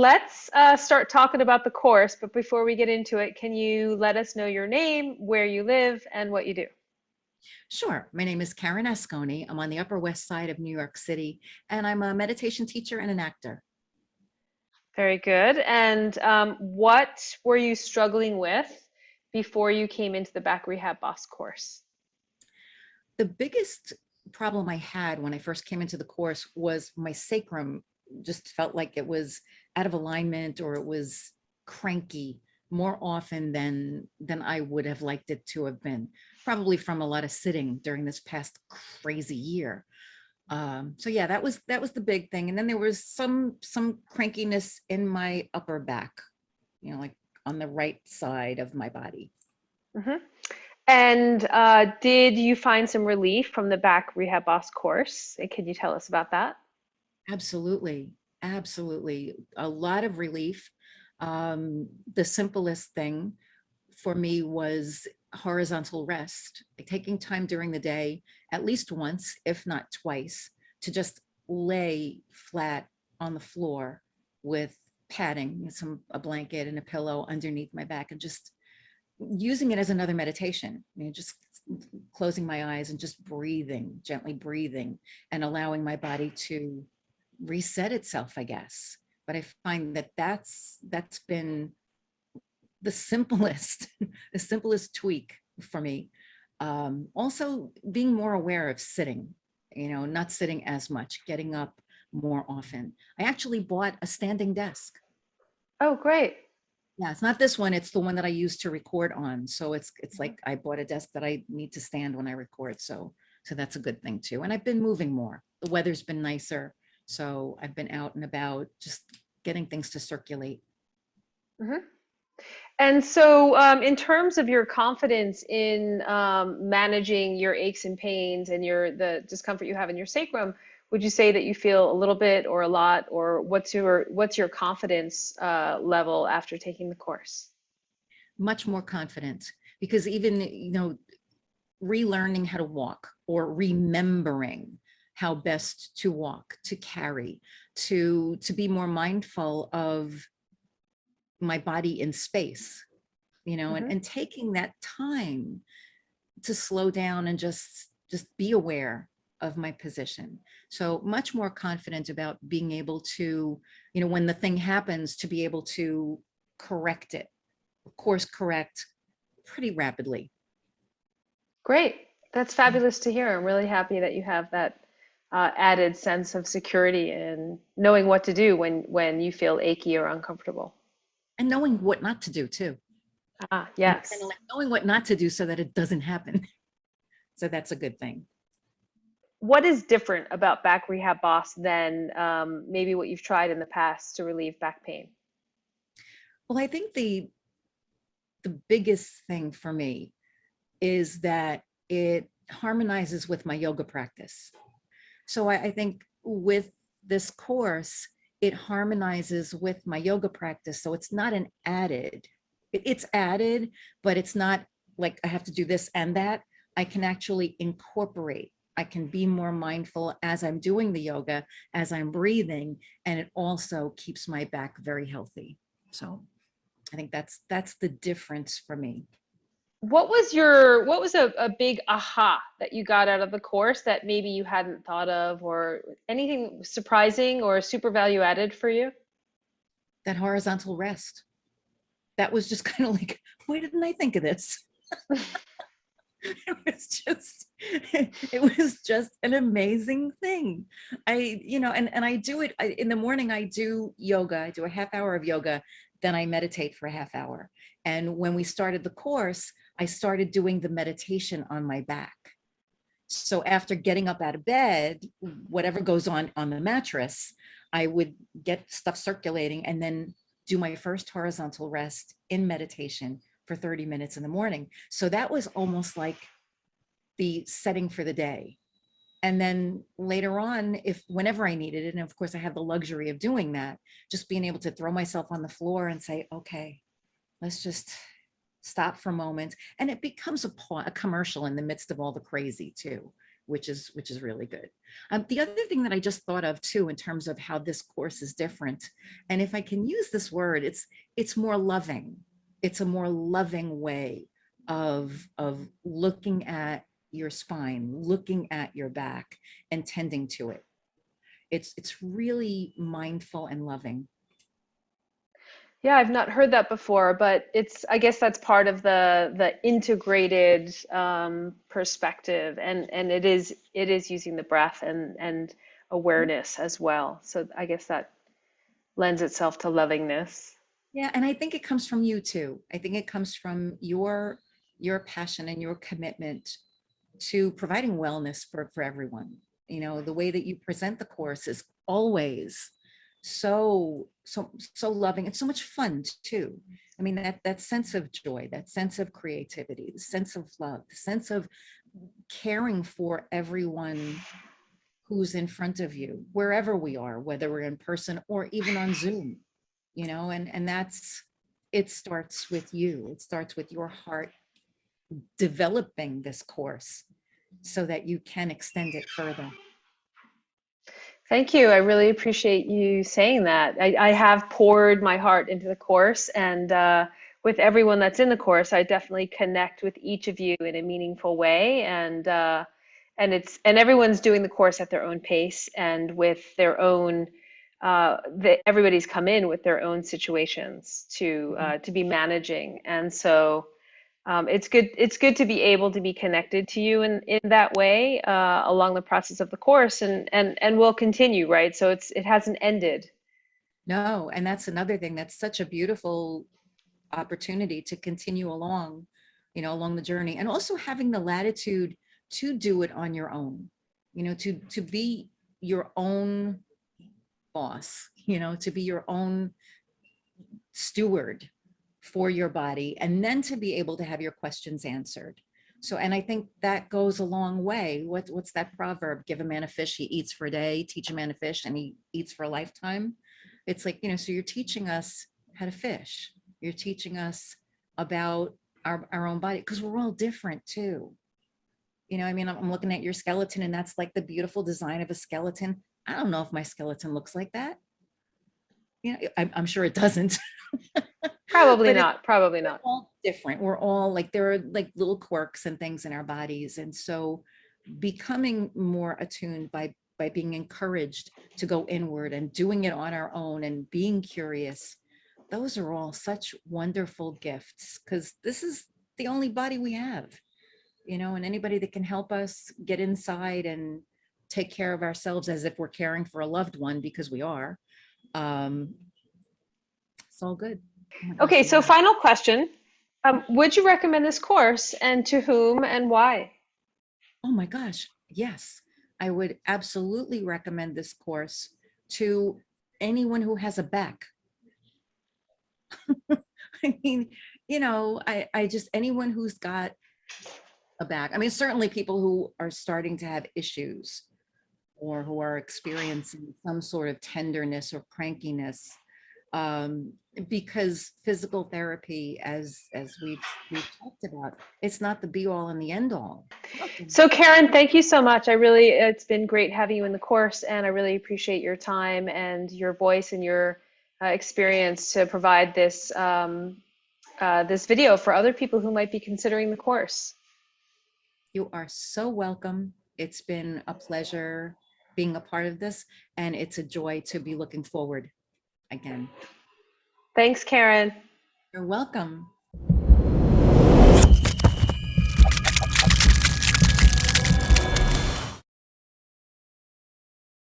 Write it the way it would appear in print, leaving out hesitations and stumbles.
let's start talking about the course. But before we get into it, can you let us know your name, where you live, and what you do? Sure. My name is Karen Asconi. I'm on the Upper West Side of New York City, and I'm a meditation teacher and an actor. Very good. And what were you struggling with before you came into the Back Rehab Boss course? The biggest problem I had when I first came into the course was my sacrum just felt like it was out of alignment or it was cranky more often than I would have liked it to have been, probably from a lot of sitting during this past crazy year. So yeah, that was the big thing. And then there was some crankiness in my upper back, like on the right side of my body. Hmm. And did you find some relief from the Back Rehab Boss course? And can you tell us about that? Absolutely, absolutely. A lot of relief. The simplest thing for me was horizontal rest, like taking time during the day, at least once, if not twice, to just lay flat on the floor with padding, a blanket and a pillow underneath my back, and just using it as another meditation. Just closing my eyes and just breathing, gently breathing, and allowing my body to reset itself, I guess. But I find that that's been the simplest, the simplest tweak for me. Also, being more aware of sitting, not sitting as much, getting up more often. I actually bought a standing desk. Oh, great. Yeah, it's not this one. It's the one that I use to record on. So it's like I bought a desk that I need to stand when I record. So that's a good thing too. And I've been moving more. The weather's been nicer, so I've been out and about, just getting things to circulate. Hmm. And so, in terms of your confidence in managing your aches and pains and the discomfort you have in your sacrum, would you say that you feel a little bit or a lot, or what's your confidence level after taking the course? Much more confident because even relearning how to walk or remembering how best to walk, to carry, to be more mindful of my body in space, Hmm. and taking that time to slow down and just be aware of my position. So much more confident about being able to, when the thing happens, to be able to correct it, course correct pretty rapidly. Great. That's fabulous to hear. I'm really happy that you have that added sense of security and knowing what to do when you feel achy or uncomfortable. And knowing what not to do too. Ah, Kind of yes. like knowing what not to do so that it doesn't happen. So that's a good thing. What is different about Back Rehab Boss than maybe what you've tried in the past to relieve back pain? Well, I think the biggest thing for me is that it harmonizes with my yoga practice. So I think with this course, it harmonizes with my yoga practice. So it's not an added, it's added, but it's not like I have to do this and that. I can actually incorporate. I can be more mindful as I'm doing the yoga, as I'm breathing, and it also keeps my back very healthy. So I think that's the difference for me. What was a big aha that you got out of the course that maybe you hadn't thought of, or anything surprising or super value added for you? That horizontal rest. That was just kind of like, why didn't I think of this? It was just an amazing thing. And I do it in the morning. I do yoga. I do a half hour of yoga, then I meditate for a half hour. And when we started the course, I started doing the meditation on my back. So after getting up out of bed, whatever goes on the mattress, I would get stuff circulating and then do my first horizontal rest in meditation for 30 minutes in the morning. So that was almost like the setting for the day. And then later on, if whenever I needed it, and of course I have the luxury of doing that, just being able to throw myself on the floor and say, okay, let's just stop for a moment. And it becomes a commercial in the midst of all the crazy too, which is really good. The other thing that I just thought of too, in terms of how this course is different, and if I can use this word, it's more loving. It's a more loving way of looking at your spine, looking at your back, and tending to it. It's really mindful and loving. Yeah, I've not heard that before, but I guess that's part of the integrated perspective, and it is using the breath and awareness as well. So I guess that lends itself to lovingness. Yeah, and I think it comes from you too. I think it comes from your passion and your commitment to providing wellness for everyone. You know, the way that you present the course is always so loving and so much fun too. I mean, that sense of joy, that sense of creativity, the sense of love, the sense of caring for everyone who's in front of you, wherever we are, whether we're in person or even on Zoom, you know, and that's, it starts with you. It starts with your heart developing this course so that you can extend it further. Thank you. I really appreciate you saying that. I have poured my heart into the course, and with everyone that's in the course, I definitely connect with each of you in a meaningful way, and everyone's doing the course at their own pace and with their own. Everybody's come in with their own situations to be managing, and so. It's good. It's good to be able to be connected to you in that way along the process of the course, and will continue, right? So it hasn't ended. No, and that's another thing. That's such a beautiful opportunity to continue along, you know, along the journey, and also having the latitude to do it on your own, you know, to be your own boss, you know, to be your own steward for your body, and then to be able to have your questions answered. So, and I think that goes a long way. What's that proverb? Give a man a fish, he eats for a day, teach a man a fish, and he eats for a lifetime. It's like, you know, so you're teaching us how to fish. You're teaching us about our own body, because we're all different too. You know, I mean, I'm looking at your skeleton, and that's like the beautiful design of a skeleton. I don't know if my skeleton looks like that. You know, I'm sure it doesn't. Probably But it's, not. Probably we're not. all different. We're all like, there are like little quirks and things in our bodies. And so becoming more attuned by being encouraged to go inward and doing it on our own and being curious, those are all such wonderful gifts, because this is the only body we have, you know, and anybody that can help us get inside and take care of ourselves as if we're caring for a loved one, because we are, um, it's all good. Oh my gosh, Okay, yeah. so final question. Would you recommend this course, and to whom and why? Oh my gosh, yes. I would absolutely recommend this course to anyone who has a back. I mean, you know, I just, anyone who's got a back. I mean, certainly people who are starting to have issues or who are experiencing some sort of tenderness or crankiness, um, because physical therapy, as we've talked about, it's not the be all and the end all. Okay. So Karen, thank you so much. It's been great having you in the course, and I really appreciate your time and your voice and your experience to provide this video for other people who might be considering the course. You are so welcome. It's been a pleasure being a part of this, and it's a joy to be looking forward again. Thanks, Karen. You're welcome.